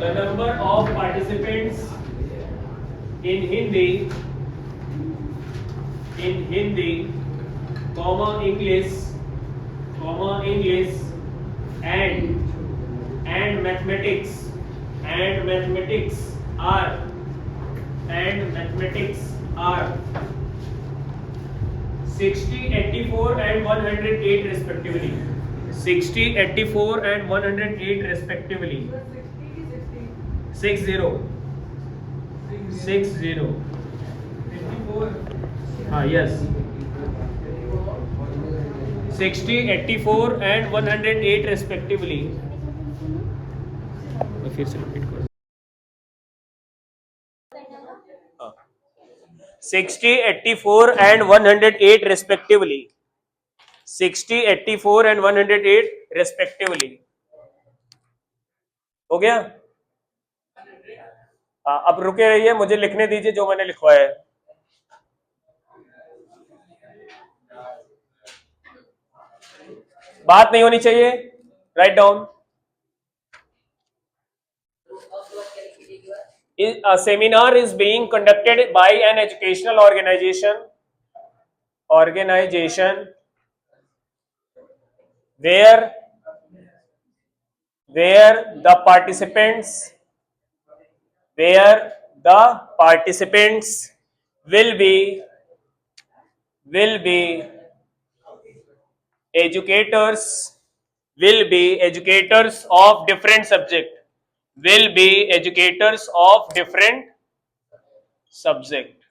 The number of participants in Hindi, English, and mathematics are 60, 84 and 108 respectively. 60, 84 and 108 respectively. 60. 84. Yes. 60, 84 and 108 respectively. फिर से repeat करो. 60, 84 and 108 respectively. 60, 84 and 108 respectively. हो गया? अब रुके रहिए, मुझे लिखने दीजिए जो मैंने लिखवाया है. बात नहीं होनी चाहिए. Write down. A seminar is being conducted by an educational organization where the participants will be educators of different subject.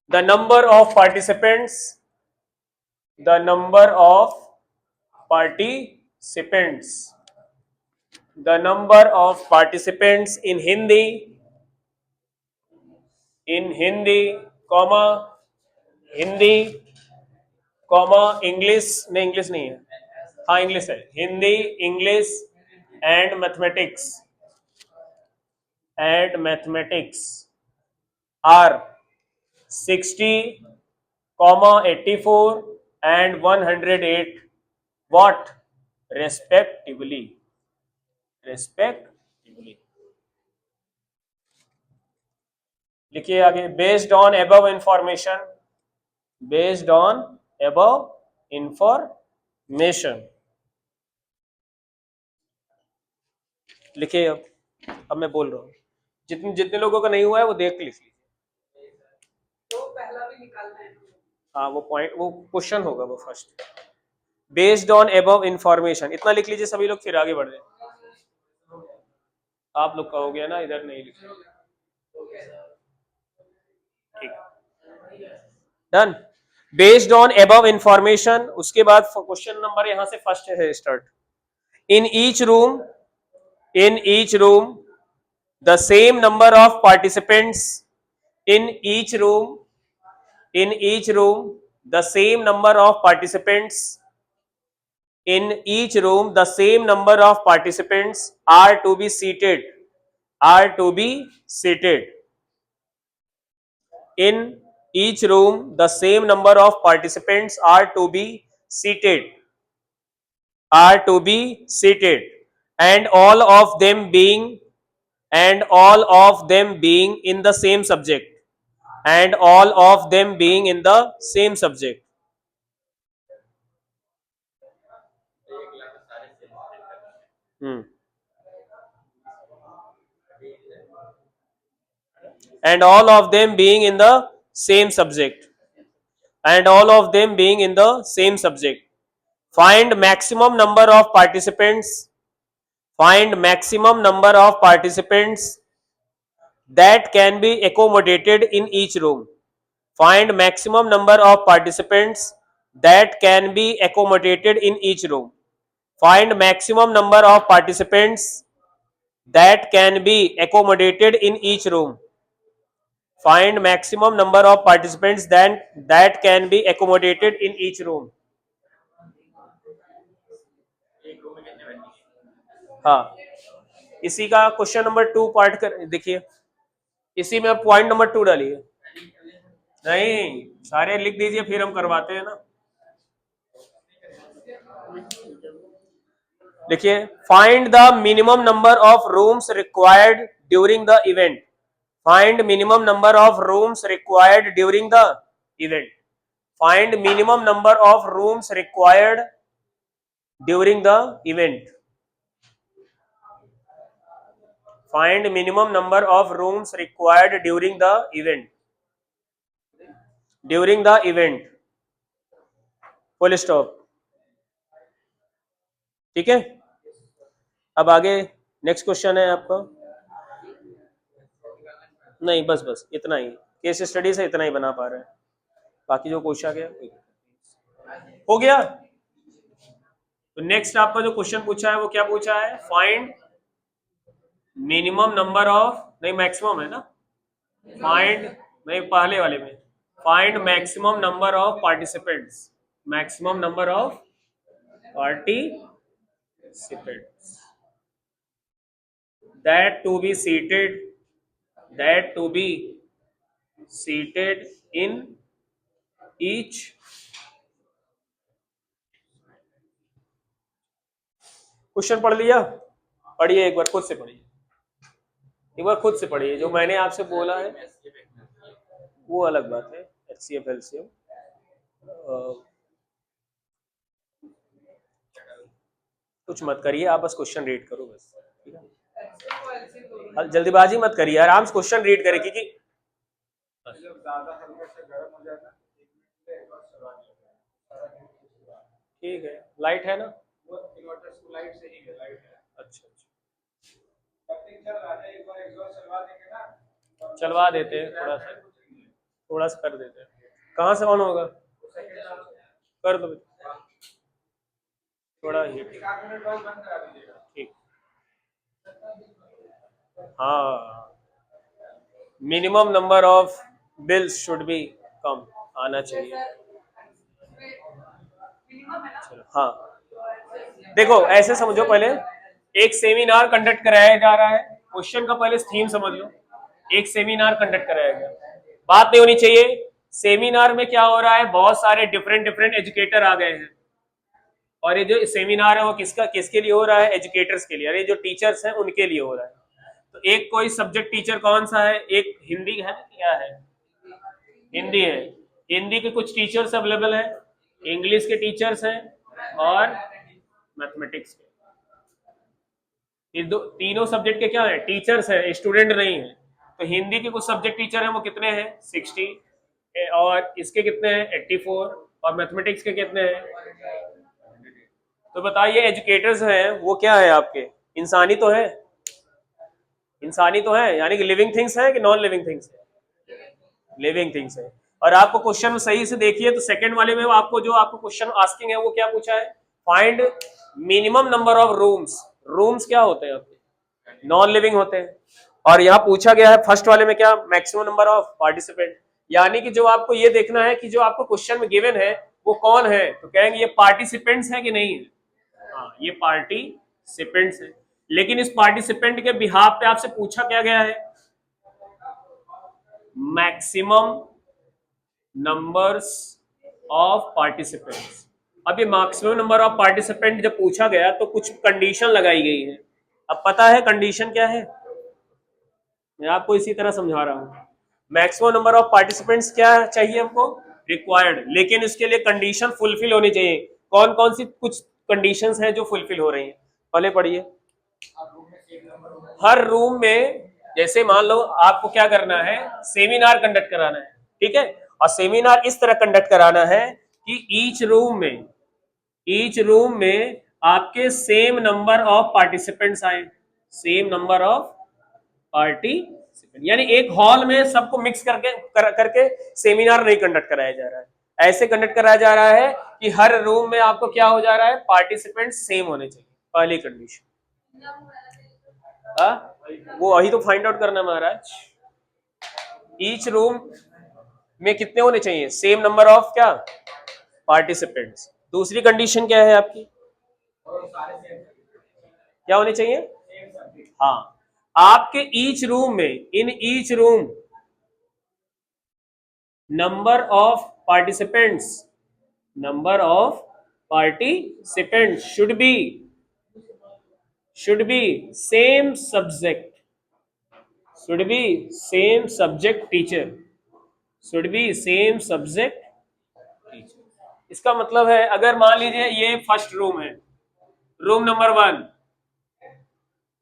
The number of participants in Hindi, English नहीं है. हाँ इंग्लिश है. Hindi, English and mathematics are 60, 84 and 108 what respectively. लिखिए आगे. Based on above information, लिखिए. अब मैं बोल रहा हूँ, जितने लोगों का नहीं हुआ है वो देख लिख लीजिए. तो पहला भी निकालना है. हाँ वो पॉइंट, वो क्वेश्चन होगा वो first. Based on above information, इतना लिख लीजिए सभी लोग, फिर आगे बढ़ जाए. आप लोग का हो गया ना, इधर नहीं लिखे. ठीक, done. Based on above information. उसके बाद क्वेश्चन नंबर यहां से फर्स्ट है start. In each room the same number of participants in each room the same number of participants in each room the same number of participants are to be seated in each room the same number of participants are to be seated and all of them being in the same subject. And all of them being in the same subject. Find maximum number of participants that can be accommodated in each room. Find maximum number of participants that can be accommodated in each room. Find maximum number of participants that can be accommodated in each room. Find maximum number of participants that can be accommodated in each room. हाँ, इसी का question number 2 part कर देखिए. इसी में आप point number 2 डालिए. नहीं, सारे लिख दीजिए फिर हम करवाते हैं ना. देखिए, find the minimum number of rooms required during the event. Find minimum number of rooms required during the event. Find minimum number of rooms required during the event. Find minimum number of rooms required during the event. During the event, full stop. ठीक है, अब आगे next question है आपका। नहीं, बस बस इतना ही, केस स्टडी से इतना ही बना पा रहे हैं, बाकी जो पूछा गया हो गया। तो नेक्स्ट आपका जो क्वेश्चन पूछा है वो क्या पूछा है? फाइंड मिनिमम नंबर ऑफ, नहीं मैक्सिमम है ना, फाइंड, नहीं पहले वाले में, find maximum number of participants. Maximum number of participants that to be seated, that to be seated in each। Question पढ़ लिया? पढ़िए एक बार, खुद से पढ़िए, एक बार खुद से पढ़िए। जो मैंने आपसे बोला है वो अलग बात है, एचसीएफ एलसीएम। कुछ मत करिए आप, बस क्वेश्चन रीड करो बस, ठीक है? जल्दीबाजी मत करिए, आराम से क्वेश्चन रीड करें, क्योंकि ठीक है। लाइट है ना? अच्छा अच्छा, चलवा देते हैं, थोड़ा सा कर देते हैं। कहाँ से ऑन होगा? कर दो थोड़ा ही, ठीक। हाँ, minimum number of bills should be come, आना चाहिए। चलो हाँ, देखो ऐसे समझो, पहले एक सेमिनार कंडक्ट कराया जा रहा है, क्वेश्चन का पहले थीम समझ लो। एक सेमिनार कंडक्ट कराया गया, बात नहीं होनी चाहिए सेमिनार में क्या हो रहा है, बहुत सारे डिफरेंट डिफरेंट एजुकेटर आ गए हैं, और ये जो सेमिनार है वो किसके लिए हो रहा है? एजुकेटर्स के लिए, अरे जो टीचर्स हैं उनके लिए हो रहा है। तो एक कोई सब्जेक्ट टीचर कौन सा है? एक हिंदी है, क्या है? हिंदी है। हिंदी के कुछ टीचर्स अवेलेबल है, इंग्लिश के टीचर्स हैं, और मैथमेटिक्स के। ये दो तीनों सब्जेक्ट के क्या है? टीचर्स है, स्टूडेंट नहीं है। तो हिंदी के कुछ सब्जेक्ट टीचर हैं, वो कितने हैं? 60, और इसके कितने हैं? 84, और मैथमेटिक्स के कितने हैं? तो बताइए, एजुकेटर्स हैं वो क्या है आपके? इंसानी तो है, इंसानी तो है, यानी कि लिविंग थिंग्स है कि नॉन लिविंग थिंग्स है? लिविंग थिंग्स है। और आपको क्वेश्चन सही से देखिए तो सेकंड वाले में आपको जो आपको क्वेश्चन आस्किंग है वो क्या पूछा है? Find minimum number of rooms. Rooms क्या होते हैं आपके? नॉन लिविंग होते हैं। और यहाँ पूछा गया है फर्स्ट वाले में क्या? Maximum number of participant. यानी कि जो आपको ये देखना है कि जो आपको क्वेश्चन में गिवन है वो कौन है, तो कहेंगे ये पार्टिसिपेंट्स है कि नहीं है? हाँ, ये पार्टिसिपेंट्स है। लेकिन इस पार्टिसिपेंट के बिहाफ पे आपसे पूछा क्या गया है? Maximum numbers of participants. अब ये मैक्सिमम नंबर ऑफ पार्टिसिपेंट जब पूछा गया तो कुछ कंडीशन लगाई गई है। अब पता है कंडीशन क्या है? मैं आपको इसी तरह समझा रहा हूं। मैक्सिमम नंबर ऑफ पार्टिसिपेंट्स क्या चाहिए हमको? रिक्वायर्ड, लेकिन इसके लिए कंडीशन फुलफिल होनी चाहिए। कौन कौन सी कुछ कंडीशंस हैं जो फुलफिल हो रही हैं? पहले पढ़िए। हर रूम में, जैसे मान लो आपको क्या करना है, सेमिनार कंडक्ट कराना है, ठीक है? और सेमिनार इस तरह कंडक्ट कराना है कि ईच रूम में आपके सेम नंबर ऑफ पार्टिसिपेंट्स आए, सेम नंबर ऑफ पार्टिसिपेंट, यानी एक हॉल में सबको मिक्स करके सेमिनार नहीं कंडक्ट कराया जा रहा है। ऐसे कंडक्ट कराया जा रहा है कि हर रूम में आपको क्या हो जा रहा है? पार्टिसिपेंट सेम होने चाहिए, पहली कंडीशन। वो वही तो फाइंड आउट करना महाराज। ईच रूम में कितने होने चाहिए? सेम नंबर ऑफ क्या? पार्टिसिपेंट्स। दूसरी कंडीशन क्या है आपकी? क्या होने चाहिए? हाँ, आपके ईच रूम में, in each room, number of participants, number of participants should be should be same subject, should be same subject teacher, should be same subject teacher। इसका मतलब है अगर मान लीजिए ये फर्स्ट रूम है, रूम नंबर 1,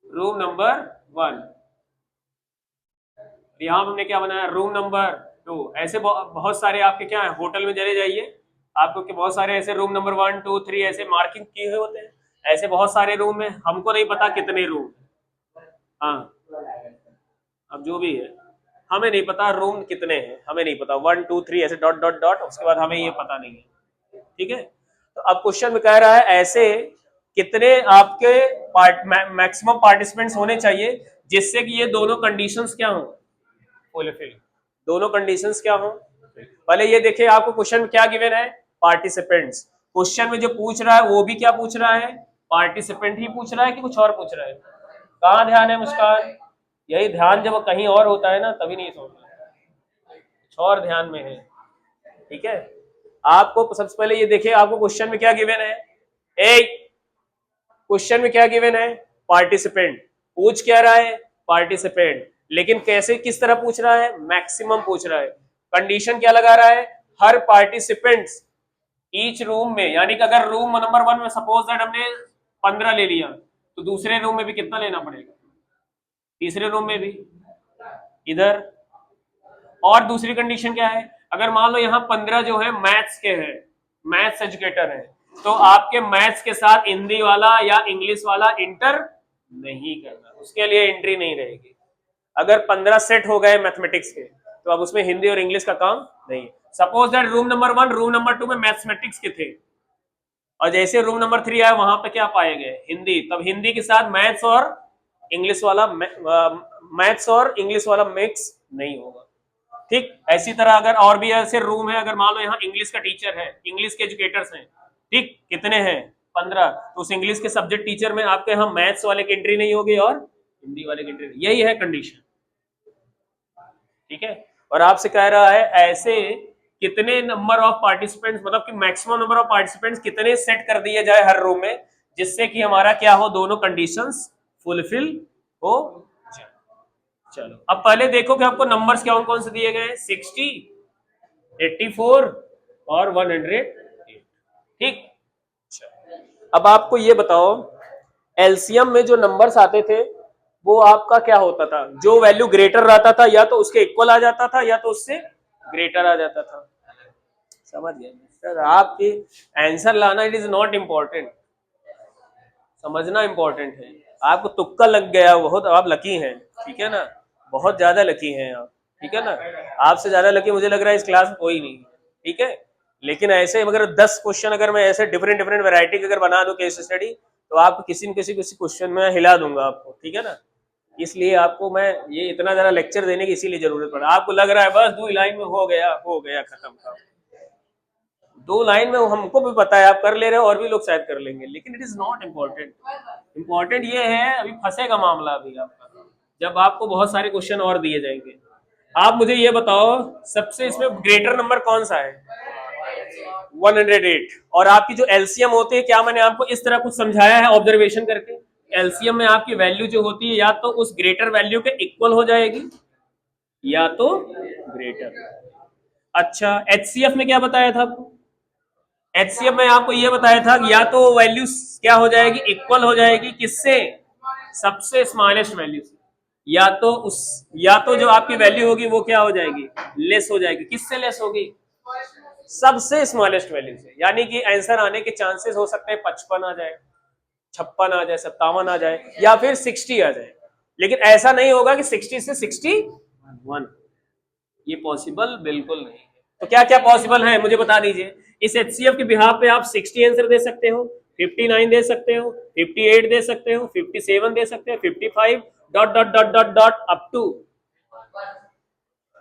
रूम नंबर 1, यहां हमने क्या बनाया, रूम नंबर 2। ऐसे बहुत सारे आपके क्या है, होटल में चले जाइए, आपको के बहुत सारे ऐसे रूम नंबर 1 2 3 ऐसे मार्किंग किए हुए होते हैं। ऐसे बहुत सारे रूम है, हमको नहीं पता कितने रूम। हाँ, अब जो भी है हमें नहीं पता रूम कितने हैं, हमें नहीं पता, 1 2 3 ऐसे डॉट डॉट डॉट, उसके बाद हमें ये पता नहीं है। ठीक है, तो अब क्वेश्चन में कह रहा है ऐसे कितने आपके मैक्सिमम पार्टिसिपेंट्स होने चाहिए जिससे कि ये दोनों कंडीशंस क्या हो, फुलफिल, दोनों कंडीशंस क्या हो। पहले ये देखिए आपको क्वेश्चन में क्या गिवन है, पार्टिसिपेंट्स। क्वेश्चन में जो पूछ रहा है वो भी क्या पूछ रहा है, पार्टिसिपेंट ही पूछ रहा है कि कुछ और पूछ रहा है। कहाँ ध्यान है मुस्कान, यही ध्यान जब कहीं और होता है ना तभी नहीं सोचना, कुछ और ध्यान में है। ठीक है, आपको सबसे पहले ये देखिए आपको क्वेश्चन में क्या गिवन है, एक क्वेश्चन में क्या गिवन है, पार्टिसिपेंट, पूछ क्या रहा है, पार्टिसिपेंट, लेकिन कैसे किस तरह पूछ रहा है, मैक्सिमम पूछ रहा है। कंडीशन क्या लगा रहा है, हर पार्टिसिपेंट्स ईच रूम में, यानी कि अगर रूम नंबर 1 में सपोज दैट हमने 15 ले लिया, तो दूसरे रूम में भी कितना लेना पड़ेगा, तीसरे रूम में भी, इधर। और दूसरी कंडीशन क्या है, अगर मान लो यहाँ 15 जो है मैथ्स के हैं, मैथ्स एजुकेटर है, तो आपके मैथ्स के साथ हिंदी वाला या इंग्लिश वाला इंटर नहीं करना, उसके लिए एंट्री नहीं रहेगी। अगर 15 सेट हो गए मैथमेटिक्स के तो अब उसमें हिंदी और इंग्लिश का काम नहीं। Suppose that room number 1 room number 2 में मैथमेटिक्स के थे, और जैसे रूम नंबर 3 आया वहां पे क्या पाए गए, हिंदी, तब हिंदी के साथ मैथ्स और इंग्लिश वाला मैथ्स और इंग्लिश वाला मिक्स नहीं होगा। ठीक, ऐसी तरह अगर और भी ऐसे रूम है, अगर मान लो यहाँ इंग्लिश का टीचर है, इंग्लिश के एजुकेटर्स हैं, ठीक, कितने हैं, 15, तो उस इंग्लिश के सब्जेक्ट टीचर में आपके यहाँ मैथ्स वाले की एंट्री नहीं होगी और हिंदी वाले की एंट्री, यही है कंडीशन। ठीक है, और आपसे कह रहा है ऐसे कितने नंबर ऑफ पार्टिसिपेंट्स, मतलब कि मैक्सिमम नंबर ऑफ पार्टिसिपेंट्स कितने सेट कर दिए जाए हर रूम में, जिससे कि हमारा क्या हो, दोनों कंडीशंस फुलफिल हो जाए। चलो अब पहले देखो कि आपको नंबर्स कौन कौन से दिए गए, 60, 84 और 108। ठीक, अब आपको ये बताओ एलसीएम में जो नंबर्स आते थे वो आपका क्या होता था, जो वैल्यू ग्रेटर रहता था या तो उसके इक्वल आ जाता था या तो उससे ग्रेटर आ जाता था। समझ गए सर, आपकी आंसर लाना इट इज नॉट इम्पोर्टेंट, समझना इम्पोर्टेंट है। आपको तुक्का लग गया बहुत, आप लकी हैं, ठीक है ना, बहुत ज्यादा लकी हैं आप, ठीक है ना, आपसे ज्यादा लकी मुझे लग रहा है इस क्लास में कोई नहीं, ठीक है। लेकिन ऐसे अगर 10 क्वेश्चन अगर मैं ऐसे डिफरेंट डिफरेंट वैरायटी के अगर बना दूं केस स्टडी, तो आपको किसी न किसी क्वेश्चन में हिला दूंगा आपको, ठीक है ना। इसलिए आपको मैं ये इतना ज्यादा लेक्चर देने की इसीलिए जरूरत पड़ा, आपको लग रहा है बस 2 लाइन में हो गया खत्म काम, 2 लाइन में हमको भी पता है आप कर ले रहे हो और भी लोग शायद कर लेंगे, लेकिन it is not important. Important ये है अभी फंसेगा मामला अभी आपका, जब आपको बहुत सारे क्वेश्चन और दिए जाएंगे। आप मुझे ये बताओ सबसे इसमें ग्रेटर नंबर कौन सा है, 108। और आपकी जो एलसीएम होती है, क्या मैंने आपको इस तरह कुछ समझाया है ऑब्जर्वेशन करके, एलसीएम में आपकी वैल्यू जो होती है या तो उस ग्रेटर वैल्यू के इक्वल हो जाएगी या तो ग्रेटर। अच्छा, एचसीएफ में क्या बताया था आपको, एचसीएफ में आपको ये बताया था कि या तो वैल्यू क्या हो जाएगी, इक्वल हो जाएगी किससे, सबसे स्मॉलेस्ट वैल्यू से, या तो जो आपकी वैल्यू होगी वो क्या हो जाएगी, लेस हो जाएगी, किससे लेस होगी, सबसे स्मॉलेस्ट वैल्यू से। यानी कि आंसर आने के चांसेस हो सकते हैं 55 आ जाए, 56 आ जाए, 57 आ जाए या फिर 60 आ जाए, लेकिन ऐसा नहीं होगा कि 60 से 61, ये पॉसिबल बिल्कुल नहीं है। तो क्या क्या पॉसिबल है मुझे बता दीजिए। इस एचसीएफ के बिहाफ पे आप 60 आंसर दे सकते हो, 59 दे सकते हो, 58 दे सकते हो, 57 दे सकते हो, 55 dot dot dot dot dot up to,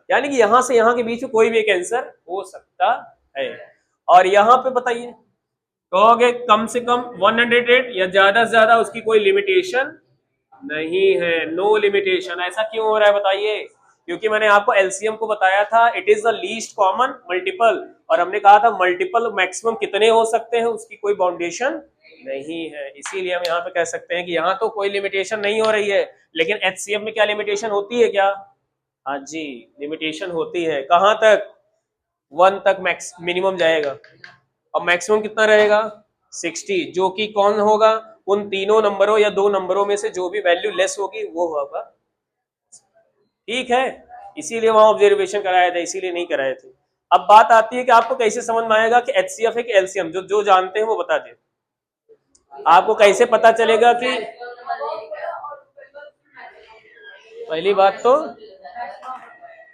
यानी कि यहां से यहां के बीच में कोई भी एक आंसर हो सकता है। और यहां पे बताइए कहोगे कम से कम 108 या ज्यादा से ज्यादा, उसकी कोई लिमिटेशन नहीं है, नो लिमिटेशन। ऐसा क्यों हो रहा है बताइए, क्योंकि मैंने आपको एलसीएम को बताया था it is the least common multiple, और हमने कहा था मल्टीपल मैक्सिमम कितने हो सकते हैं उसकी कोई बाउंडेशन नहीं है, इसीलिए हम यहाँ पे कह सकते हैं कि यहाँ तो कोई लिमिटेशन नहीं हो रही है, लेकिन एचसीएफ में क्या लिमिटेशन होती है क्या? हाँ जी, लिमिटेशन होती है। कहाँ तक? 1 तक मैक्स मिनिमम जाएगा, और मैक्सिमम कितना रहेगा? 60, जो कि कौन होगा? उन तीनों नंबरों या दो नंबरों में से जो भी वैल्यू लेस होगी वो होगा। ठीक है, इसीलिए वहां ऑब्जर्वेशन कराया था, इसीलिए नहीं कराए थे। अब बात आती है कि आपको कैसे समझ में आएगा कि एचसीएफ है कि एलसीएम, जो जो जानते हैं वो बता दे। आपको कैसे पता चलेगा कि पहली बात तो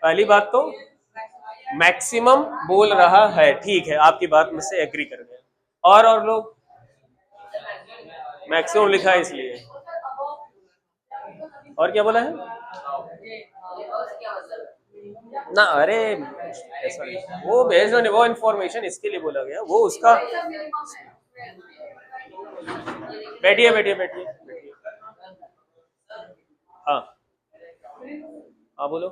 पहली बात तो मैक्सिमम बोल रहा है, ठीक है, आपकी बात मुझसे एग्री कर गए। और लोग मैक्सिमम लिखा है इसलिए। और क्या बोला है ना? अरे ऐसा नहीं, वो बेस्ड ऑन वो इन्फॉर्मेशन इसके लिए बोला गया, वो उसका। बैठिए बैठिए बैठिए बैठिए। हाँ हाँ बोलो।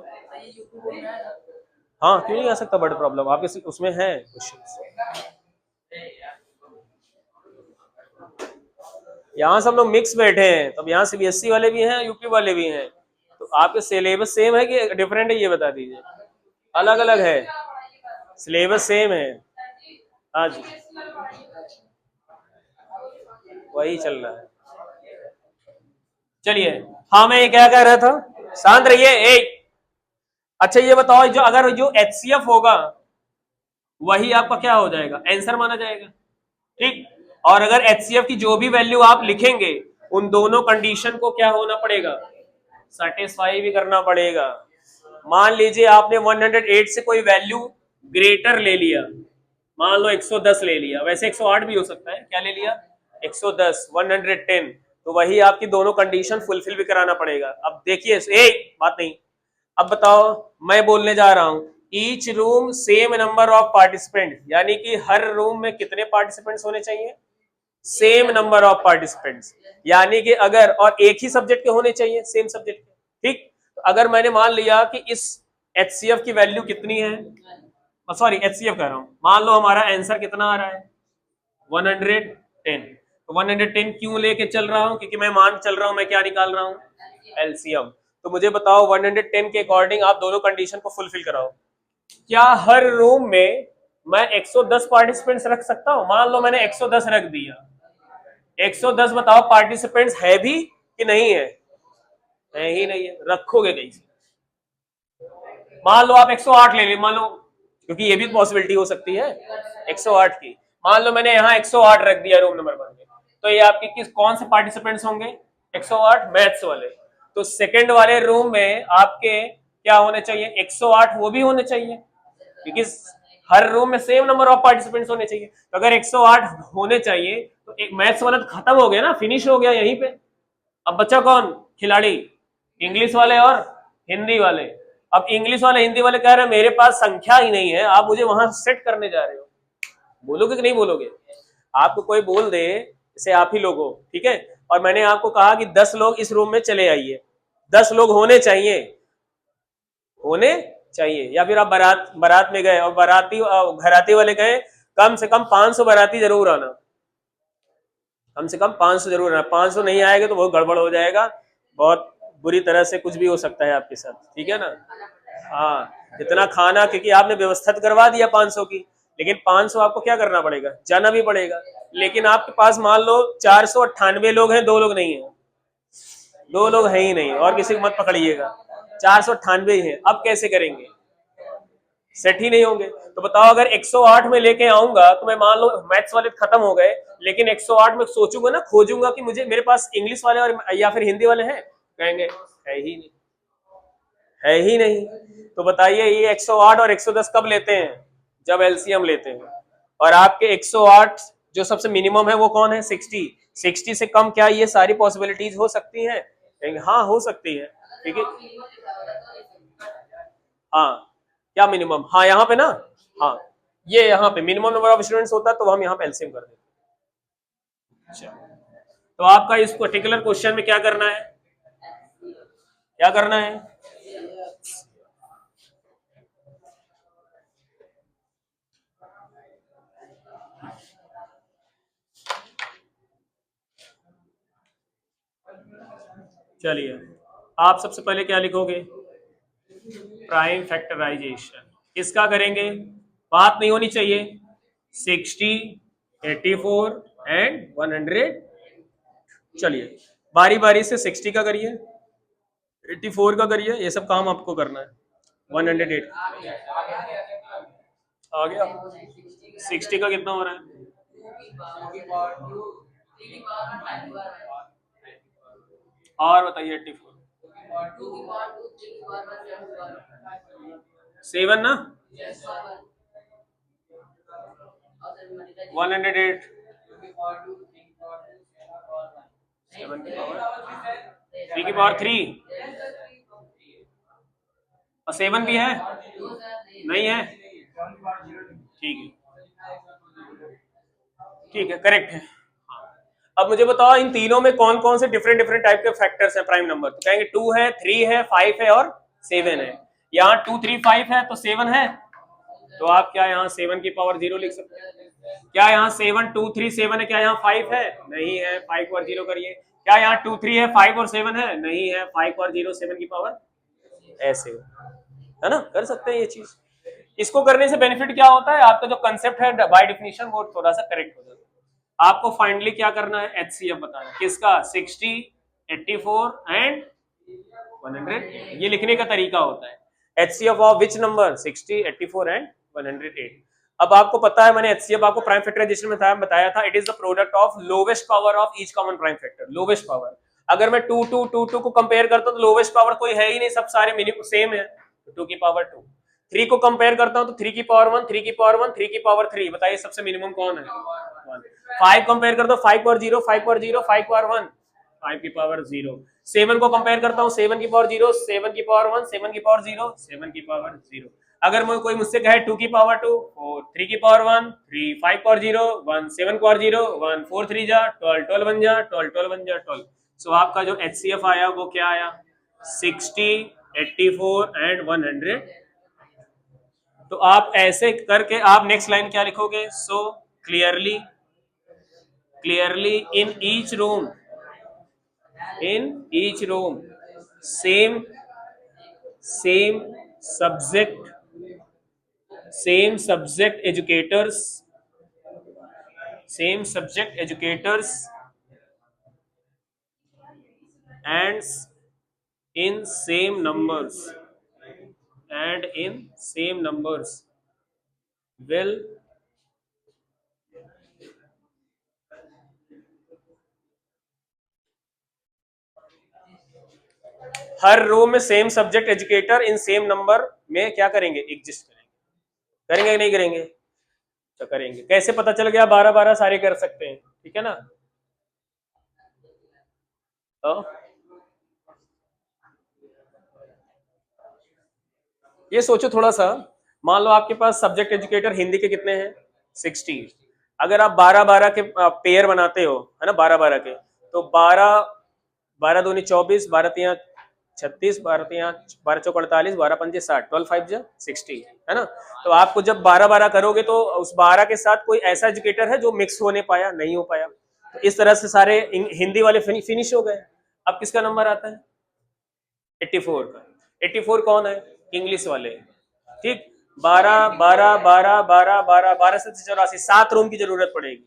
हाँ क्यों नहीं आ सकता, बड़ा प्रॉब्लम आपके उसमें है क्वेश्चन। यहाँ सब लोग मिक्स बैठे हैं, तब यहाँ सीबीएसई वाले भी हैं, यूपी वाले भी हैं। तो आपके सिलेबस सेम है कि डिफरेंट है, ये बता दीजिए। अलग अलग है, सिलेबस सेम है। हाँ जी, वही चल रहा है। चलिए, हाँ मैं ये क्या कह रहा था, शांत रहिए। अच्छा ये बताओ, जो अगर जो एचसीएफ होगा वही आपका क्या हो जाएगा? आंसर माना जाएगा, ठीक। और अगर एचसीएफ की जो भी वैल्यू आप लिखेंगे, उन दोनों कंडीशन को क्या होना पड़ेगा? सेटिस्फाई भी करना पड़ेगा। मान लीजिए आपने 108 से कोई वैल्यू ग्रेटर ले लिया, मान लो 110 ले लिया, वैसे 108 भी हो सकता है, क्या ले लिया? 110, 110, तो वही आपकी दोनों कंडीशन फुलफिल भी कराना पड़ेगा। अब देखिए, एक बात नहीं, अब बताओ, मैं बोलने जा रहा हूं each room same number of participant, यानी कि हर रूम में कितने पार्टिसिपेंट्स होने चाहिए? सेम नंबर ऑफ पार्टिसिपेंट्स, यानी कि अगर, और एक ही सब्जेक्ट के होने चाहिए, सेम सब्जेक्ट के, ठीक। तो अगर मैंने मान लिया कि इस एचसीएफ की वैल्यू कितनी है, सॉरी एचसीएफ कह रहा हूं, मान लो हमारा आंसर कितना आ रहा है? 110। तो 110 क्यों लेके चल रहा हूं? क्योंकि मैं मान चल रहा हूं, मैं क्या निकाल रहा हूं? एलसीएम। तो मुझे बताओ 110 के अकॉर्डिंग आप दोनों कंडीशन को फुलफिल कराओ। क्या हर रूम में मैं 110 पार्टिसिपेंट्स रख सकता हूं? मान लो मैंने 110 रख दिया, 110 बताओ पार्टिसिपेंट्स है भी कि नहीं है? है ही नहीं है, रखोगे कैसे? मान लो आप 108 ले ली, मान लो, क्योंकि ये भी पॉसिबिलिटी हो सकती है 108 की। मान लो मैंने यहाँ 108 रख दिया रूम नंबर 1 में, तो ये आपके किस कौन से पार्टिसिपेंट्स होंगे? 108 मैथ्स वाले। तो सेकंड वाले रूम में आपके क्या होने चाहिए? 108 वो भी होने चाहिए, क्योंकि हर रूम में सेम नंबर ऑफ पार्टिसिपेंट्स होने चाहिए। तो अगर 108 होने चाहिए तो एक मैथ्स वाला तो खत्म हो गया ना, फिनिश हो गया यहीं पे। अब बच्चा कौन खिलाड़ी? इंग्लिश वाले और हिंदी वाले। अब इंग्लिश वाले हिंदी वाले कह रहे हैं मेरे पास संख्या ही नहीं है, आप मुझे वहां सेट करने जा रहे हो। बोलोगे कि नहीं बोलोगे? आपको कोई बोल दे, जैसे आप ही लोग हो, ठीक है, और मैंने आपको कहा कि 10 लोग इस रूम में चले आइए, 10 लोग होने चाहिए, होने चाहिए। या फिर आप बारात बारात में गए और बाराती घराती वाले गए, कम से कम 500 बाराती जरूर आना, कम से कम 500 जरूर आना। 500 नहीं आएगा तो बहुत गड़बड़ हो जाएगा, बहुत बुरी तरह से कुछ भी हो सकता है आपके साथ, ठीक है ना? हाँ, इतना खाना, क्योंकि आपने व्यवस्था तो करवा दिया 500 की, लेकिन 500 आपको क्या करना पड़ेगा? जाना भी पड़ेगा। लेकिन आपके पास मान लो 498 लोग हैं, 2 लोग नहीं है, 2 लोग हैं ही नहीं, और किसी को मत पकड़िएगा, 498 ही है। अब कैसे करेंगे? सेट ही नहीं होंगे। तो बताओ, अगर 108 में लेके आऊंगा तो मैं मान लो मैथ्स वाले खत्म हो गए, लेकिन 108 में सोचूंगा ना, खोजूंगा कि मुझे मेरे पास इंग्लिश वाले और या फिर हिंदी वाले हैं, कहेंगे है ही नहीं, है ही नहीं। तो बताइए ये 108 और 110 कब लेते हैं? जब एलसीएम लेते हैं। और आपके 108 जो सबसे मिनिमम है वो कौन है? 60। 60 से कम क्या ये सारी पॉसिबिलिटीज हो सकती हैं? हाँ हो सकती है, ठीक है। हाँ, क्या मिनिमम? हाँ यहाँ पे ना, हाँ ये यहाँ पे मिनिमम नंबर ऑफ स्टूडेंट्स होता है, तो हम यहाँ पे एलसीएम कर देते हैं। अच्छा, तो आपका इस पर्टिकुलर क्वेश्चन में क्या करना है? क्या करना है? चलिए, आप सबसे पहले क्या लिखोगे? प्राइम फैक्टराइजेशन किसका करेंगे? बात नहीं होनी चाहिए। 60, 84 एंड 100। चलिए बारी बारी से 60 का करिए, 84 का करिए, ये सब काम आपको करना है। 108 आ गया। 60 का कितना हो रहा है? और बताइए 84। 7 ना, 108 7 की पावर 3 की पावर 3 और 7 भी है, नहीं है? ठीक है, ठीक है, करेक्ट है। अब मुझे बताओ इन तीनों में कौन कौन से डिफरेंट डिफरेंट टाइप के फैक्टर्स हैं प्राइम नंबर? तो कहेंगे 2 है, 3 है, 5 है और 7 है। यहाँ 2 3 5 है तो 7 है, तो आप क्या यहाँ 7 की पावर 0 लिख सकते हैं? क्या यहाँ 7 2 3 7 है? क्या यहाँ 5 है? नहीं है, 5 को 0 करिए। क्या यहाँ 2 3 है, 5 और 7 है? नहीं है, 5 और 0 7 की पावर, ऐसे है ना, कर सकते हैं ये चीज। इसको करने से बेनिफिट क्या होता है? आपका जो कंसेप्ट है बाय डेफिनेशन वो थोड़ा सा करेक्ट हो जाता है। आपको फाइनली क्या करना है? एचसीएफ बताना किसका? 60, 84 एंड 100। ये लिखने का तरीका होता है। HCF of which number? 60, 84 and 108। अब आपको पता है, मैंने एचसीएफ आपको प्राइम फैक्टराइजेशन में बताया था, it is the product of lowest power of each common prime factor. Lowest power, अगर मैं 2 2 2 2 को कंपेयर करता हूं तो लोवेस्ट पावर कोई है ही नहीं, सब सारे मिनिमम सेम है, 2 की पावर 2। 3 को कंपेयर करता हूं तो 3 की पावर 1, 3 की पावर 1, 3 की पावर 3, बताइए सबसे मिनिमम कौन है? 1। 5 कंपेयर करता हूं 5 पावर 0, 5 पावर 0, 5 पावर 1, 5 की पावर 0। 7 को कंपेयर करता हूं 7 की पावर 0, 7 की पावर 1, 7 की पावर 0, 7 की पावर 0। अगर कोई मुझसे कहे 2 की पावर 2, 4, 3 की पावर 1, 3, 5 पावर 0, 1, 7 पावर 0, 1, 4 3 जा 12, 12 1 जा 12, 12 1 जा 12। सो आपका जो एचसीएफ आया वो क्या आया? 60, 84 एंड 100। तो आप ऐसे करके आप नेक्स्ट लाइन क्या लिखोगे? So clearly in each room, same same subject educators, and in same numbers will हर रो में same subject educator in same number में क्या करेंगे? एग्जिस्ट करेंगे कि नहीं करेंगे? तो करेंगे। कैसे पता चल गया? 12 12 सारे कर सकते हैं, ठीक है ना? तो ये सोचो थोड़ा सा, मान लो आपके पास सब्जेक्ट एजुकेटर हिंदी के कितने हैं? 60। अगर आप 12 12 के पेयर बनाते हो, है ना, 12 12 के, तो 12 12 दूनी 24, 12 तिया 36, 12 तिया 12 चौक 48, 12 पंजे 60, 12 5 जा 60, है ना? तो आपको जब 12 12 करोगे तो उस 12 के साथ कोई ऐसा एजुकेटर है जो मिक्स होने पाया? नहीं हो पाया। तो इस तरह से सारे हिंदी वाले फिनिश हो गए। अब किसका नंबर आता है? 84 का। 84 कौन है? इंग्लिश वाले, ठीक। 12 12 12 12 12 12 से 84, 7 रूम की जरूरत पड़ेगी।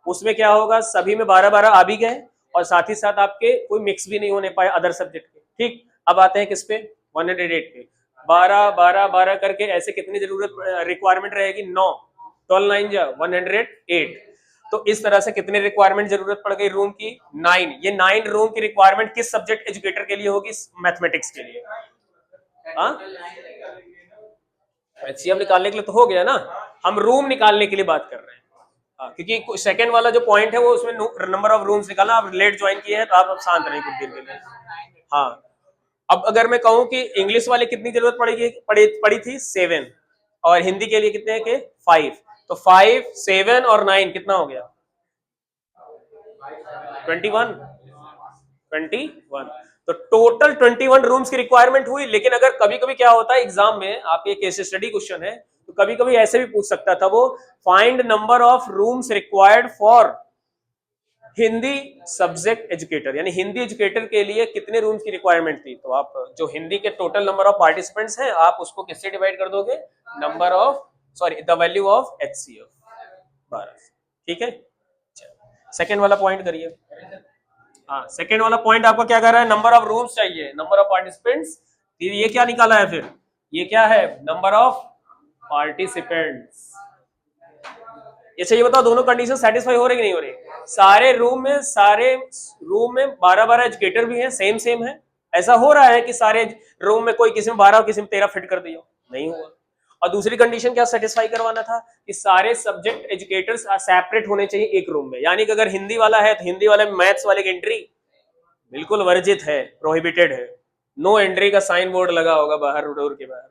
उसमें क्या होगा? सभी में 12 12 आ भी गए और साथ ही साथ आपके कोई मिक्स भी नहीं होने पाया अदर सब्जेक्ट के, ठीक। अब आते हैं किस पे? 108 पे। 12 12 12 करके ऐसे कितनी जरूरत रिक्वायरमेंट रहेगी? 9, 12 9 जा 108। तो इस तरह से कितने रिक्वायरमेंट जरूरत पड़ गई रूम की? 9। ये 9 रूम की रिक्वायरमेंट किस सब्जेक्ट एजुकेटर के लिए होगी? मैथमेटिक्स के लिए। हाँ, एचसीएफ निकालने के लिए तो हो गया ना, हम रूम निकालने के लिए बात कर रहे हैं। क्योंकि सेकंड वाला जो पॉइंट है वो उसमें नंबर ऑफ रूम्स निकालना। आप लेट ज्वाइन किए हैं तो आप शांत रहे कुछ देर के लिए। हाँ, अब अगर मैं कहूं कि इंग्लिश वाले कितनी जरूरत पड़ी थी? 7, और हिंदी के लिए कितने के? 5। तो 5 7 और 9 कितना हो गया? 21। तो टोटल 21 रूम्स की रिक्वायरमेंट हुई। लेकिन अगर कभी कभी क्या होता है एग्जाम में, आप ये केस स्टडी क्वेश्चन है, तो कभी कभी ऐसे भी पूछ सकता था वो, find number of rooms required for Hindi subject educator यानी हिंदी एजुकेटर के लिए कितने रूम्स की रिक्वायरमेंट थी? तो आप जो हिंदी के टोटल नंबर ऑफ पार्टिसिपेंट्स हैं आप उसको किससे डिवाइड कर दोगे? Number of sorry the value of HCF 12। ठीक है, सेकेंड वाला पॉइंट करिए। हाँ, सेकेंड वाला पॉइंट आपका क्या कर रहा है? नंबर ऑफ रूम्स चाहिए, नंबर ऑफ पार्टिसिपेंट्स। ये क्या निकाला है फिर? ये क्या है? Number of participants. ये चाहिए, बताओ दोनों कंडीशन सेटिस्फाई हो रही कि नहीं हो रही? सारे रूम में 12-12 एजुकेटर भी हैं, सेम सेम है। ऐसा हो रहा है कि सारे रूम में कोई किसी में 12 और किसी में 13 फिट कर दिया? नहीं हुआ। और दूसरी कंडीशन क्या सेटिस्फाई करवाना था कि सारे सब्जेक्ट एजुकेटर्स सेपरेट होने चाहिए एक रूम में। यानी कि अगर हिंदी वाला है तो हिंदी वाले में मैथ्स वाले की एंट्री बिल्कुल वर्जित है, प्रोहिबिटेड है। नो एंट्री का साइन बोर्ड लगा होगा बाहर, डोर के बाहर।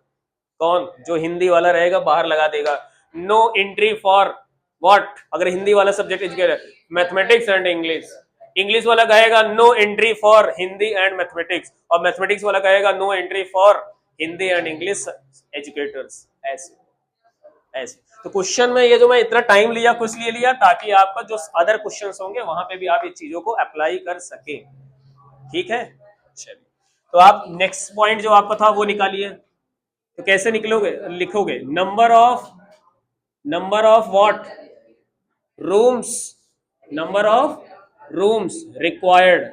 कौन? जो हिंदी वाला रहेगा बाहर लगा देगा, नो एंट्री फॉर व्हाट? अगर हिंदी वाला subject educator mathematics and English, English वाला कहेगा no entry for Hindi and mathematics, और मैथमेटिक्स वाला कहेगा no entry for Hindi and English educators. ऐसे ऐसे तो क्वेश्चन में ये जो मैं इतना टाइम लिया कुछ लिए लिया ताकि आपका जो अदर क्वेश्चंस होंगे वहां पे भी आप इस चीजों को अप्लाई कर सके। ठीक है, चलिए। तो आप नेक्स्ट पॉइंट जो आपका था वो निकालिए। तो कैसे निकलोगे? लिखोगे number of what? Rooms, number of rooms required.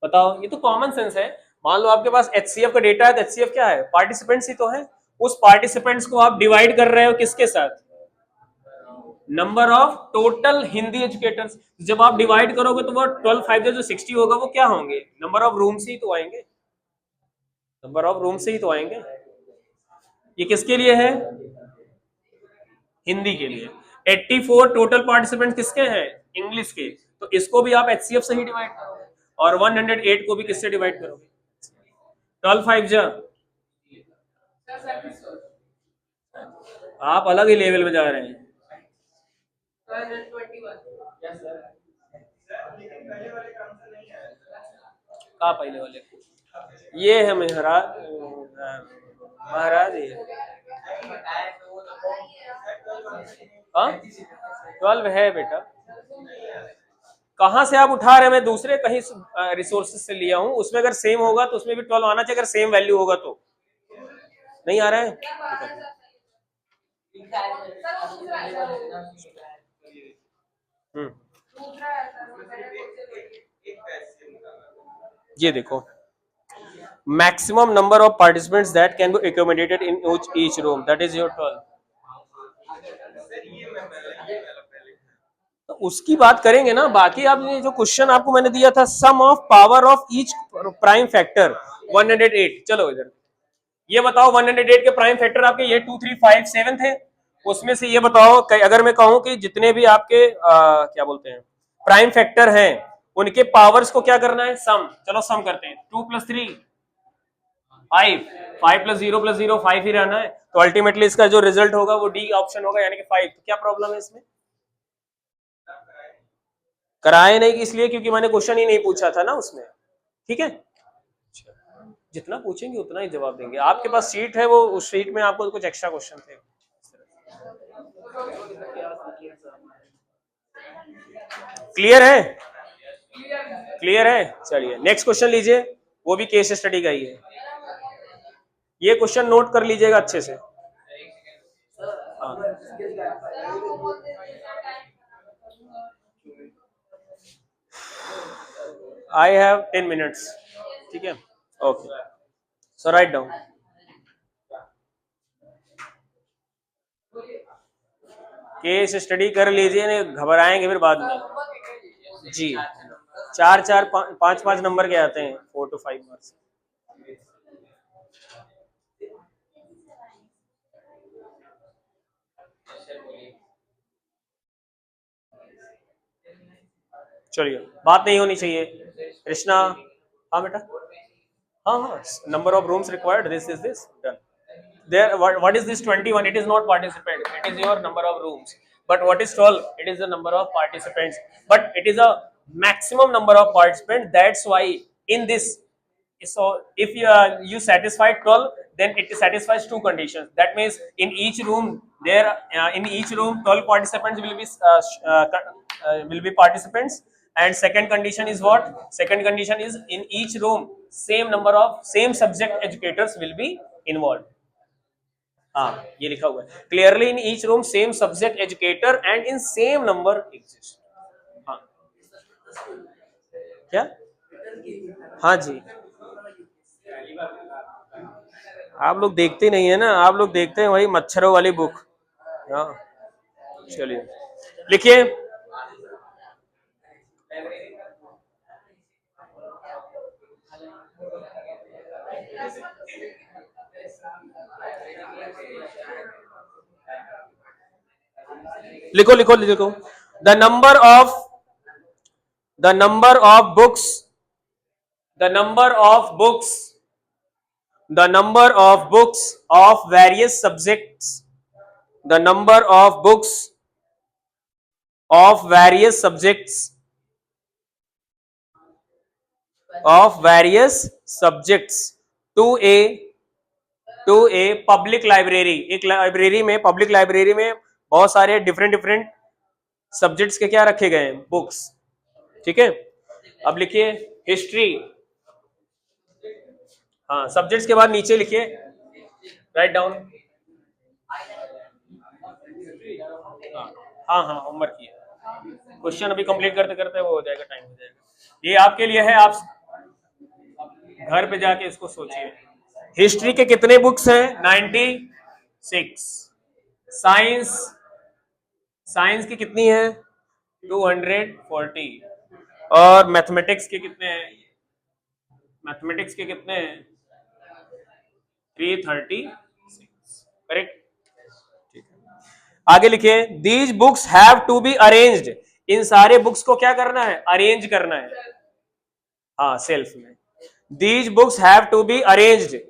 बताओ, ये तो कॉमन सेंस है। मान लो आपके पास HCF का डेटा है तो HCF क्या है? पार्टिसिपेंट्स ही तो है। उस पार्टिसिपेंट्स को आप डिवाइड कर रहे हो किसके साथ? Number of total Hindi educators. जब आप डिवाइड करोगे तो वो 12 5 जो 60 होगा वो क्या होंगे? नंबर ऑफ रूम्स ही तो आएंगे, नंबर ऑफ रूम्स ही तो आएंगे। ये किसके लिए है? हिंदी के लिए। 84 टोटल पार्टिसिपेंट किसके हैं? इंग्लिश के। तो इसको भी आप HCF से ही डिवाइड करोगे, और 108 को भी किससे डिवाइड करोगे? 12 5 जा। आप अलग ही लेवल में जा रहे हैं। कहा पहले वाले? ये है महाराज, महाराज ये 12 है बेटा। कहां से आप उठा रहे हैं? मैं दूसरे कहीं रिसोर्सेज से लिया हूं, उसमें अगर सेम होगा तो उसमें भी 12 आना चाहिए, अगर सेम वैल्यू होगा तो। नहीं आ रहा है? ये देखो, maximum number of participants that can be accommodated in each room, that is your 12। तो उसकी बात करेंगे ना। बाकी आपने जो क्वेश्चन आपको मैंने दिया था, sum of power of each prime factor 108। चलो इधर ये बताओ, 108 के प्राइम फैक्टर आपके ये 2 3 5 7 थे। उसमें से ये बताओ अगर मैं कहूं कि जितने भी आपके क्या बोलते हैं प्राइम फैक्टर हैं उनके पावर्स को क्या करना है? सम। चलो सम करते हैं। 2 + 3 5, 5 + 0 + 0 5 ही रहना है। तो अल्टीमेटली इसका जो रिजल्ट होगा वो डी ऑप्शन होगा, यानी कि 5। तो क्या प्रॉब्लम है इसमें? कराए नहीं इसलिए क्योंकि मैंने क्वेश्चन ही नहीं पूछा था ना उसमें। ठीक है, जितना पूछेंगे उतना ही जवाब देंगे। आपके पास सीट है, वो उस सीट में आपको कुछ एक्स्ट्रा क्वेश्चन थे। क्लियर है? क्लियर है, चलिए नेक्स्ट क्वेश्चन लीजिए। वो भी केस स्टडी का ही है। ये क्वेश्चन नोट कर लीजिएगा अच्छे से। I have 10 minutes. ठीक है, ओके, सो राइट डाउन। केस स्टडी कर लीजिए, नहीं घबराएंगे फिर बाद में। जी, 4 4 5 5 नंबर के आते हैं, 4 to 5 मार्क्स। चलिए, बात नहीं होनी चाहिए। कृष्णा, हाँ बेटा, हाँ हाँ, number of rooms required, this is this done. There, what is this 21? It is not participant, it is your number of rooms. But what is 12? It is the number of participants, but it is a maximum number of participants. That's why in this, so if you satisfy 12, then it satisfies two conditions. That means in each room there in each room 12 participants will be participants, and second condition is what? Second condition is in each room same number of same subject educators will be involved. हाँ ये लिखा हुआ है clearly in each room same subject educator and in same number exist. हाँ क्या? हाँ जी आप लोग देखते नहीं है ना, आप लोग देखते हैं वही मच्छरों वाली बुक. हाँ चलिए लिखिए. लिखो लिखो लिखो. The number of the number of books the number of books the number of books of various subjects the number of books of various subjects to a public library. एक लाइब्रेरी में public library में बहुत सारे different different subjects के क्या रखे गए हैं? बुक्स. ठीक है. अब लिखिए हिस्ट्री. हाँ सब्जेक्ट्स के बाद नीचे लिखिए राइट डाउन. हाँ हाँ होमवर्क किया. क्वेश्चन अभी कंप्लीट करते करते वो हो जाएगा, टाइम हो जाएगा. ये आपके लिए है, आप घर पे जाके इसको सोचिए. हिस्ट्री के कितने बुक्स हैं? 96. साइंस साइंस की कितनी है? 240. और मैथमेटिक्स के कितने हैं? मैथमेटिक्स के कितने हैं? 336. करेक्ट. ठीक है आगे लिखिए. These books have to be arranged. इन सारे बुक्स को क्या करना है? अरेंज करना है. हाँ सेल्फ में. These books have to be arranged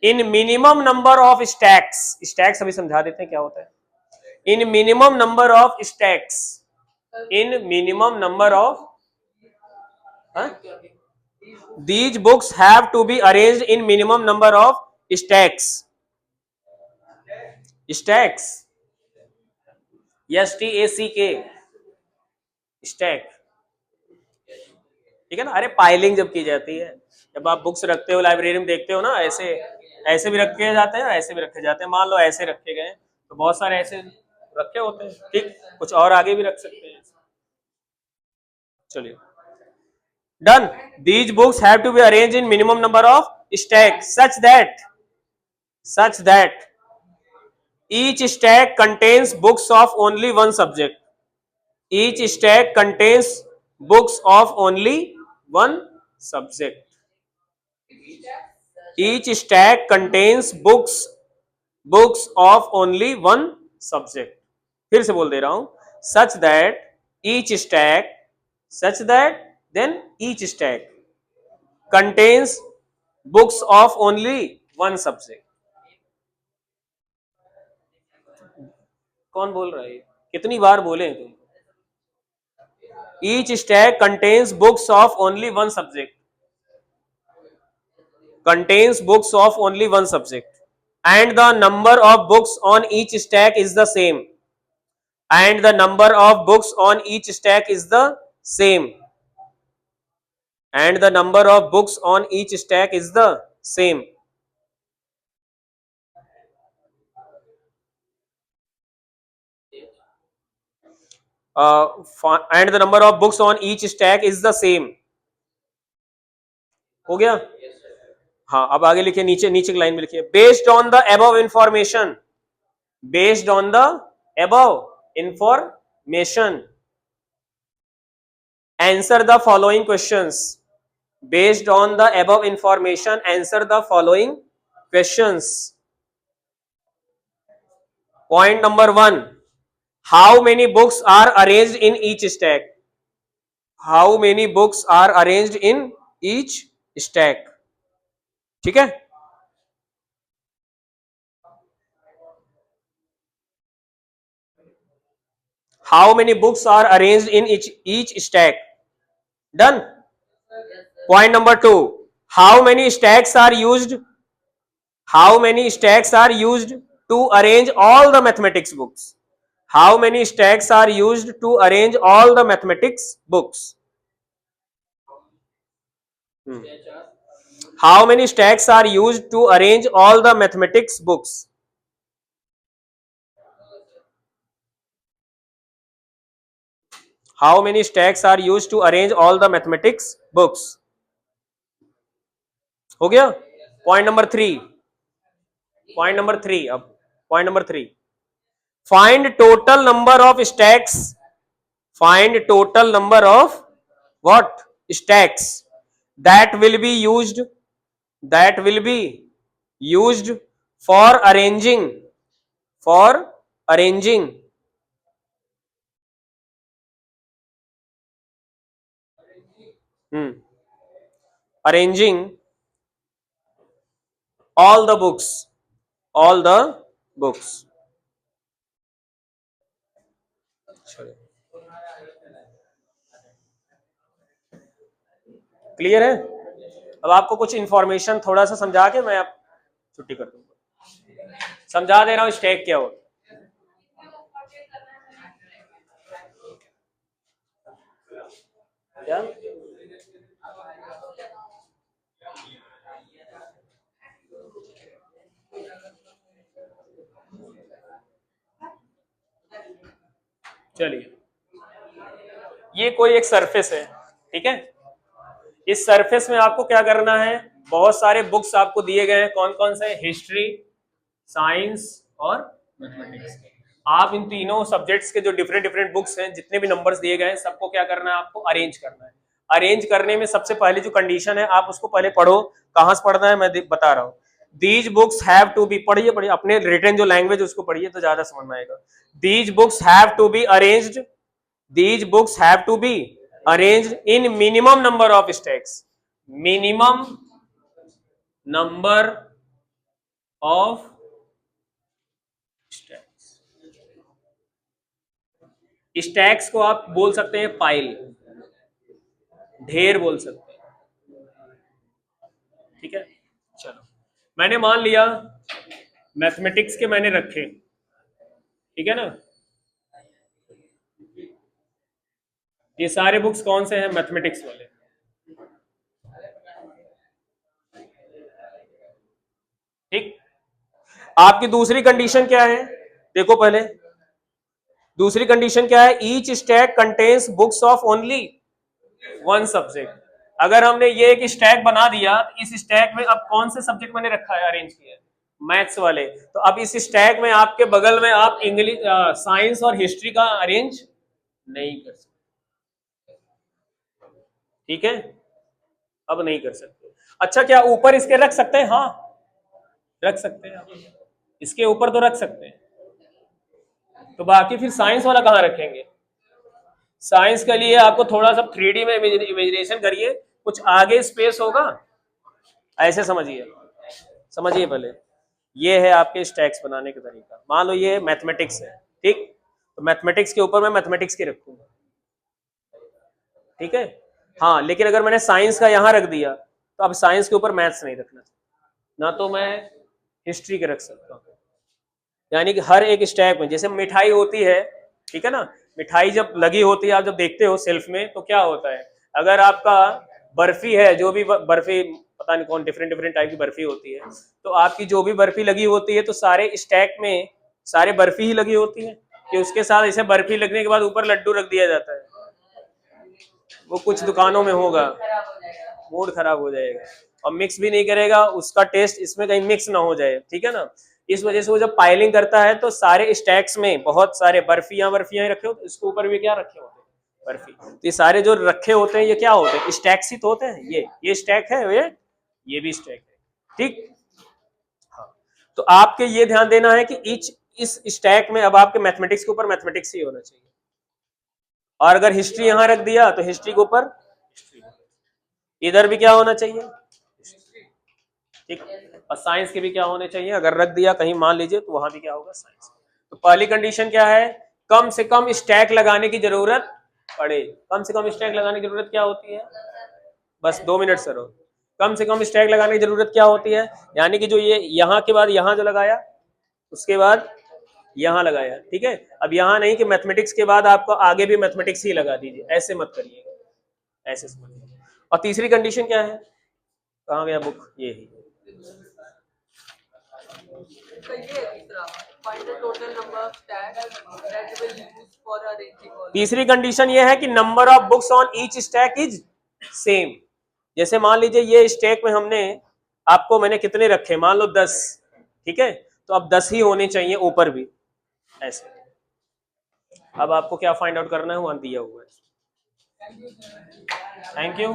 in minimum number of stacks. Stacks अभी समझा देते हैं क्या होता है. In minimum number of stacks. In minimum number of these books have to be arranged in minimum number of stacks. Stacks STACK stack. ठीक है ना. अरे पाइलिंग जब की जाती है, जब आप बुक्स रखते हो लाइब्रेरी में देखते हो ना, ऐसे ऐसे भी रखे जाते हैं, ऐसे भी रखे जाते हैं. मान लो ऐसे रखे गए तो बहुत सारे ऐसे रखे होते हैं. ठीक, कुछ और आगे भी रख सकते हैं. चलिए done. These books have to be arranged in minimum number of stacks such that each stack contains books of only one subject. Each stack contains books of only one subject. Each stack contains books of only one subject. फिर से बोल दे रहा हूं. such that then each stack contains books of only one subject. कौन बोल रहा है? कितनी बार बोले तुम? each stack contains books of only one subject. Contains books of only one subject. And the number of books on each stack is the same. And the number of books on each stack is the same. And the number of books on each stack is the same. And the number of books on each stack is the same. हो गया. हाँ अब आगे लिखिए. नीचे नीचे की line में लिखिए. Based on the above information. Based on the above information answer the following questions. Based on the above information, answer the following questions. Point number 1. How many books are arranged in each stack? How many books are arranged in each stack? ठीक है. How many books are arranged in each stack? Done. Point number 2. How many stacks are used? How many stacks are used to arrange all the mathematics books? How many stacks are used to arrange all the mathematics books? How many stacks are use to arrange all the mathematics books? How many stacks are use to arrange all the mathematics books? हो गया point number 3। Point number 3, अब point number 3, find total number of stacks. Find total number of what? Stacks that will be used, that will be used for arranging, for arranging arranging all the books, all the books। Clear है? अब आपको कुछ information थोड़ा सा समझा के मैं आप छुट्टी कर दूंगा। समझा दे रहा हूं स्टैक क्या हो। क्या? चलिए, ये कोई एक सरफेस है, ठीक है। इस सरफेस में आपको क्या करना है, बहुत सारे बुक्स आपको दिए गए हैं। कौन कौन से? हिस्ट्री, साइंस और मैथमेटिक्स। आप इन तीनों सब्जेक्ट्स के जो डिफरेंट डिफरेंट बुक्स हैं, जितने भी नंबर्स दिए गए हैं, सबको क्या करना है, आपको अरेंज करना है। अरेंज करने में सबसे पहले जो कंडीशन है, आप उसको पहले पढ़ो। कहां से पढ़ना है मैं बता रहा हूं। These books have to be, पढ़िए पढ़िए, अपने रिटन जो लैंग्वेज उसको पढ़िए तो ज्यादा समझ में आएगा। These books have to be arranged, these books have to be arranged in minimum number of stacks, minimum number of stacks। stacks को आप बोल सकते हैं पाइल, ढेर बोल सकते हैं, ठीक है। चलो, मैंने मान लिया मैथमेटिक्स के मैंने रखे, ठीक है ना। ये सारे बुक्स कौन से हैं? मैथमेटिक्स वाले, ठीक। आपकी दूसरी कंडीशन क्या है? देखो पहले दूसरी कंडीशन क्या है, each stack contains books of only one subject. अगर हमने ये एक स्टैक बना दिया, तो इस स्टैक में अब कौन से सब्जेक्ट मैंने रखा है, अरेंज किया है? मैथ्स वाले। तो अब इस स्टैक में आपके बगल में आप इंग्लिश, साइंस और हिस्ट्री का अरेंज नहीं कर सकते, ठीक है। अब नहीं कर सकते। अच्छा, क्या ऊपर इसके रख सकते हैं? हाँ, रख सकते हैं आप, इसके ऊपर तो रख सकते हैं। तो बाकी फिर साइंस वाला कहाँ रखेंगे? साइंस के लिए आपको थोड़ा सा 3D में इमेजिनेशन करिए, कुछ आगे स्पेस होगा, ऐसे समझिए, समझिए पहले। ये है आपके स्टैक्स बनाने का तरीका। मान लो ये मैथमेटिक्स है, ठीक। तो मैथमेटिक्स के ऊपर मैं मैथमेटिक्स के रखूंगा, ठीक है। हाँ, लेकिन अगर मैंने साइंस का यहां रख दिया, तो अब साइंस के ऊपर मैथ्स नहीं रखना, ना तो मैं हिस्ट्री के रख सकता हूँ। यानी कि हर एक स्टैक में, जैसे मिठाई होती है, ठीक है ना। मिठाई जब लगी होती है, आप जब देखते हो सेल्फ में, तो क्या होता है, अगर आपका बर्फी है, जो भी बर्फी, पता नहीं कौन, डिफरेंट डिफरेंट टाइप की बर्फी होती है, तो आपकी जो भी बर्फी लगी होती है, तो सारे स्टैक में सारे बर्फी ही लगी होती है, कि उसके साथ इसे बर्फी लगने के बाद ऊपर लड्डू रख दिया जाता है। वो कुछ दुकानों में होगा, मूड खराब हो जाएगा, और मिक्स भी नहीं करेगा, उसका टेस्ट इसमें कहीं मिक्स ना हो जाए, ठीक है ना। इस वजह से वो जब पाइलिंग करता है, तो सारे स्टैक्स में बहुत सारे बर्फियां बर्फियां रखे होते, इसके ऊपर भी क्या रखे होते हैं, बर्फी। तो ये सारे जो रखे होते हैं, ये क्या होते हैं, स्टैक्स ही तो होते हैं। ये स्टैक है, ये भी स्टैक है, ठीक। हाँ, तो आपके ये ध्यान देना है कि इस स्टैक में अब आपके मैथमेटिक्स के ऊपर मैथमेटिक्स ही होना चाहिए, और अगर हिस्ट्री यहां रख दिया, तो हिस्ट्री के ऊपर हिस्ट्री, इधर भी क्या होना चाहिए, ठीक। और साइंस के भी क्या होने चाहिए, अगर रख दिया कहीं मान लीजिए, तो वहां भी क्या होगा, साइंस। तो पहली कंडीशन क्या है, कम से कम स्टैक लगाने की जरूरत पड़े। कम से कम स्टैक लगाने की जरूरत क्या होती है? बस 2 मिनट सर। कम से कम स्टैक लगाने की जरूरत क्या होती है? यानी कि जो ये यहाँ के बाद यहाँ जो लगाया, उसके बाद यहाँ लगाया, ठीक है। अब यहाँ नहीं कि मैथमेटिक्स के बाद आपको आगे भी मैथमेटिक्स ही लगा दीजिए, ऐसे मत करिएगा, ऐसे समझिए। और तीसरी कंडीशन क्या है, कहाँ गया बुक, ये ही। तो ये तीसरा, find the total number of stacks that will use for arranging all. तीसरी कंडीशन ये है कि number of books on each stack is same. जैसे मान लीजिए ये स्टैक में हमने आपको मैंने कितने रखे, मान लो 10, ठीक है, तो अब 10 ही होने चाहिए ऊपर भी, ऐसे। अब आपको क्या फाइंड आउट करना है, वहां दिया हुआ है। Thank you.